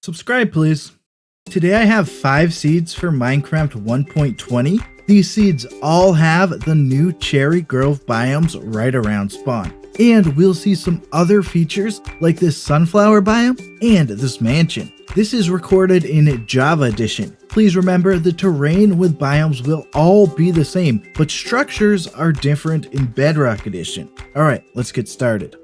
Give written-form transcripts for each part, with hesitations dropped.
Subscribe, please. Today I have 5 seeds for Minecraft 1.20. These seeds all have the new cherry grove biomes right around spawn. And we'll see some other features like this sunflower biome and this mansion. This is recorded in Java Edition. Please remember the terrain with biomes will all be the same, but structures are different in Bedrock Edition. Alright, let's get started.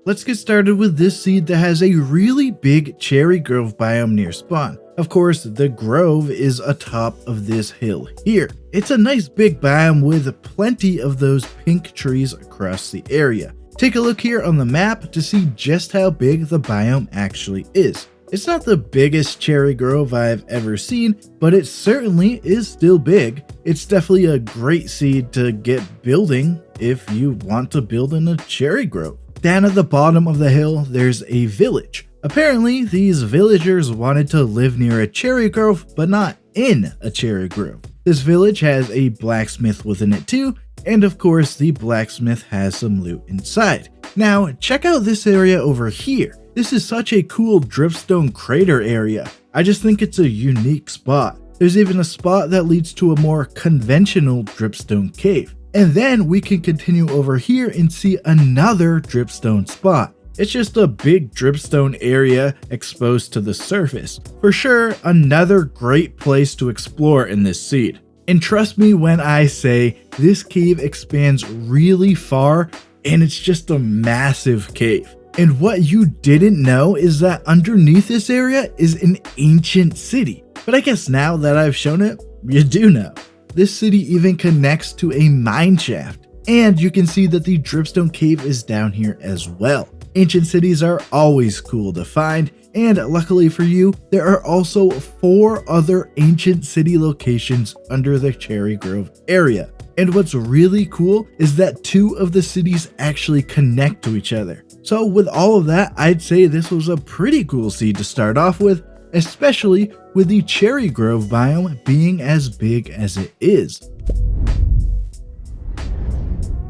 Let's get started with this seed that has a really big cherry grove biome near spawn. Of course, the grove is atop of this hill here. It's a nice big biome with plenty of those pink trees across the area. Take a look here on the map to see just how big the biome actually is. It's not the biggest cherry grove I've ever seen, but it certainly is still big. It's definitely a great seed to get building if you want to build in a cherry grove. Down at the bottom of the hill, there's a village. Apparently, these villagers wanted to live near a cherry grove, but not in a cherry grove. This village has a blacksmith within it too, and of course, the blacksmith has some loot inside. Now, check out this area over here. This is such a cool dripstone crater area. I just think it's a unique spot. There's even a spot that leads to a more conventional dripstone cave. And then we can continue over here and see another dripstone spot. It's just a big dripstone area exposed to the surface. For sure, another great place to explore in this seed. And trust me when I say this cave expands really far and it's just a massive cave. And what you didn't know is that underneath this area is an ancient city. But I guess now that I've shown it, you do know. This city even connects to a mine shaft. And you can see that the dripstone cave is down here as well. Ancient cities are always cool to find, and luckily for you, there are also 4 other ancient city locations under the Cherry Grove area. And what's really cool is that 2 of the cities actually connect to each other. So with all of that, I'd say this was a pretty cool seed to start off with, especially with the Cherry Grove biome being as big as it is.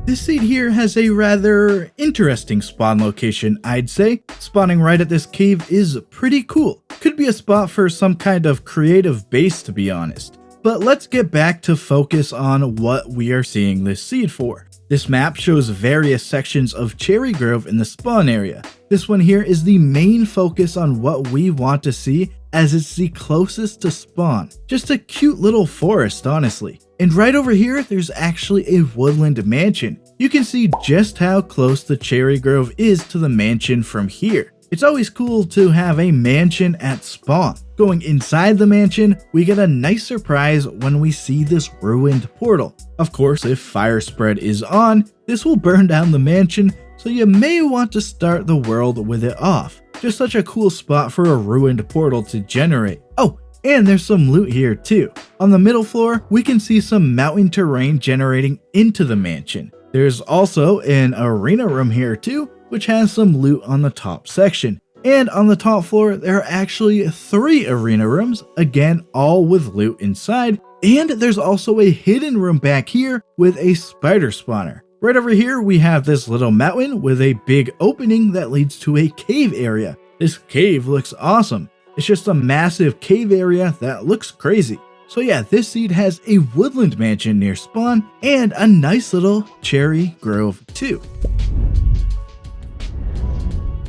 This seed here has a rather interesting spawn location, I'd say. Spawning right at this cave is pretty cool. Could be a spot for some kind of creative base, to be honest. But let's get back to focus on what we are seeing this seed for. This map shows various sections of Cherry Grove in the spawn area. This one here is the main focus on what we want to see, as it's the closest to spawn. Just a cute little forest, honestly. And right over here, there's actually a woodland mansion. You can see just how close the Cherry Grove is to the mansion from here. It's always cool to have a mansion at spawn. Going inside the mansion, we get a nice surprise when we see this ruined portal. Of course, if fire spread is on, this will burn down the mansion, so you may want to start the world with it off. Just such a cool spot for a ruined portal to generate. Oh, and there's some loot here too. On the middle floor, we can see some mountain terrain generating into the mansion. There's also an arena room here too, which has some loot on the top section. And on the top floor, there are actually 3 arena rooms, again all with loot inside. And there's also a hidden room back here with a spider spawner. Right over here, we have this little mountain with a big opening that leads to a cave area. This cave looks awesome. It's just a massive cave area that looks crazy. So yeah, this seed has a woodland mansion near spawn and a nice little cherry grove too.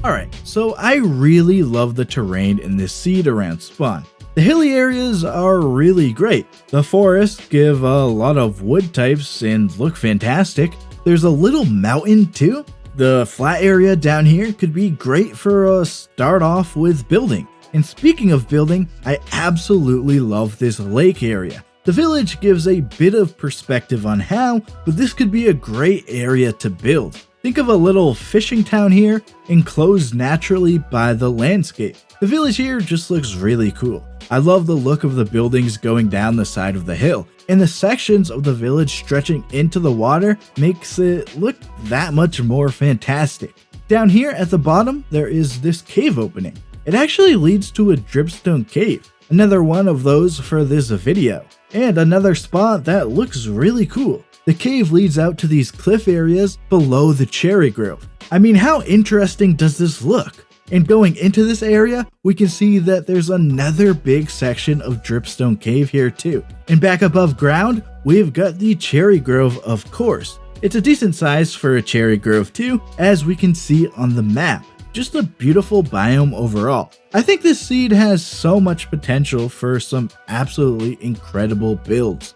Alright, so I really love the terrain in this seed around spawn. The hilly areas are really great. The forests give a lot of wood types and look fantastic. There's a little mountain too. The flat area down here could be great for a start off with building. And speaking of building, I absolutely love this lake area. The village gives a bit of perspective on how, but this could be a great area to build. Think of a little fishing town here, enclosed naturally by the landscape. The village here just looks really cool. I love the look of the buildings going down the side of the hill, and the sections of the village stretching into the water makes it look that much more fantastic. Down here at the bottom, there is this cave opening. It actually leads to a dripstone cave, another one of those for this video, and another spot that looks really cool. The cave leads out to these cliff areas below the cherry grove. I mean, how interesting does this look? And going into this area, we can see that there's another big section of dripstone cave here too. And back above ground, we've got the cherry grove, of course. It's a decent size for a cherry grove too, as we can see on the map. Just a beautiful biome overall. I think this seed has so much potential for some absolutely incredible builds.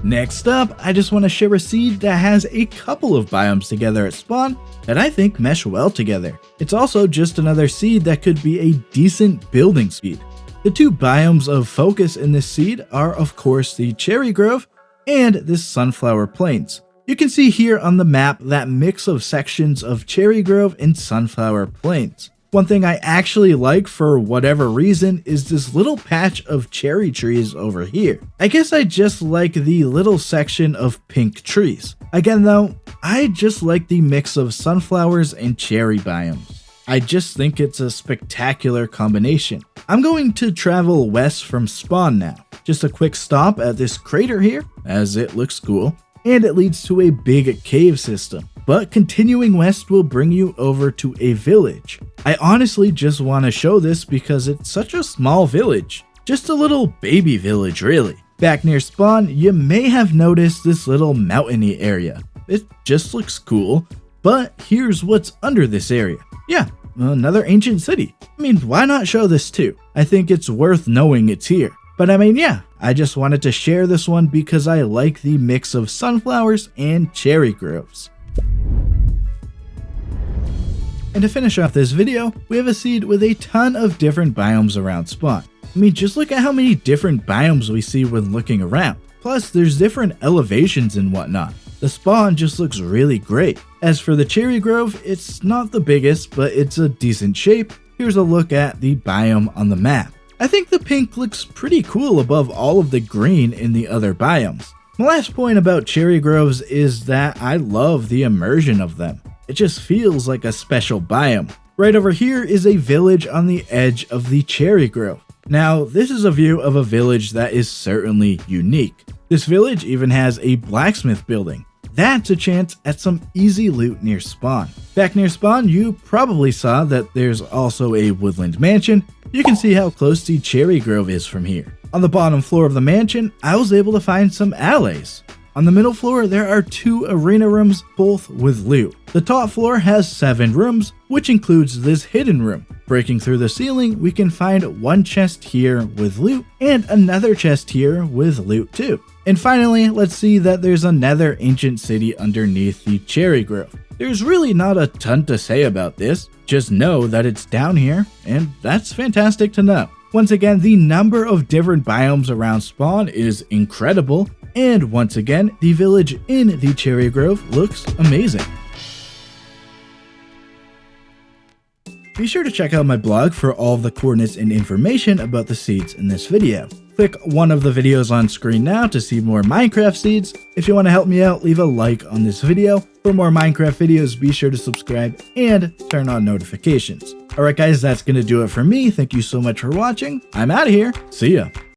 Next up, I just want to share a seed that has a couple of biomes together at spawn that I think mesh well together. It's also just another seed that could be a decent building seed. The two biomes of focus in this seed are of course the cherry grove and this sunflower plains. You can see here on the map that mix of sections of cherry grove and sunflower plains. One thing I actually like for whatever reason is this little patch of cherry trees over here. I guess I just like the little section of pink trees. Again though, I just like the mix of sunflowers and cherry biomes. I just think it's a spectacular combination. I'm going to travel west from spawn now. Just a quick stop at this crater here, as it looks cool, and it leads to a big cave system. But continuing west will bring you over to a village. I honestly just want to show this because it's such a small village. Just a little baby village really. Back near spawn, you may have noticed this little mountainy area. It just looks cool, but here's what's under this area. Yeah, another ancient city. I mean, why not show this too? I think it's worth knowing it's here. But I mean, yeah, I just wanted to share this one because I like the mix of sunflowers and cherry groves. And to finish off this video, we have a seed with a ton of different biomes around spawn. I mean, just look at how many different biomes we see when looking around. Plus, there's different elevations and whatnot. The spawn just looks really great. As for the cherry grove, it's not the biggest, but it's a decent shape. Here's a look at the biome on the map. I think the pink looks pretty cool above all of the green in the other biomes. My last point about cherry groves is that I love the immersion of them. It just feels like a special biome. Right over here is a village on the edge of the cherry grove. Now, this is a view of a village that is certainly unique. This village even has a blacksmith building. That's a chance at some easy loot near spawn. Back near spawn, you probably saw that there's also a woodland mansion. You can see how close the cherry grove is from here. On the bottom floor of the mansion, I was able to find some alleys. On the middle floor, there are 2 arena rooms, both with loot. The top floor has 7 rooms, which includes this hidden room. Breaking through the ceiling, we can find one chest here with loot, and another chest here with loot too. And finally, let's see that there's another ancient city underneath the cherry grove. There's really not a ton to say about this, just know that it's down here, and that's fantastic to know. Once again, the number of different biomes around spawn is incredible, and once again, the village in the cherry grove looks amazing. Be sure to check out my blog for all of the coordinates and information about the seeds in this video. Click one of the videos on screen now to see more Minecraft seeds. If you want to help me out, leave a like on this video. For more Minecraft videos, be sure to subscribe and turn on notifications. Alright guys, that's going to do it for me. Thank you so much for watching. I'm out of here. See ya.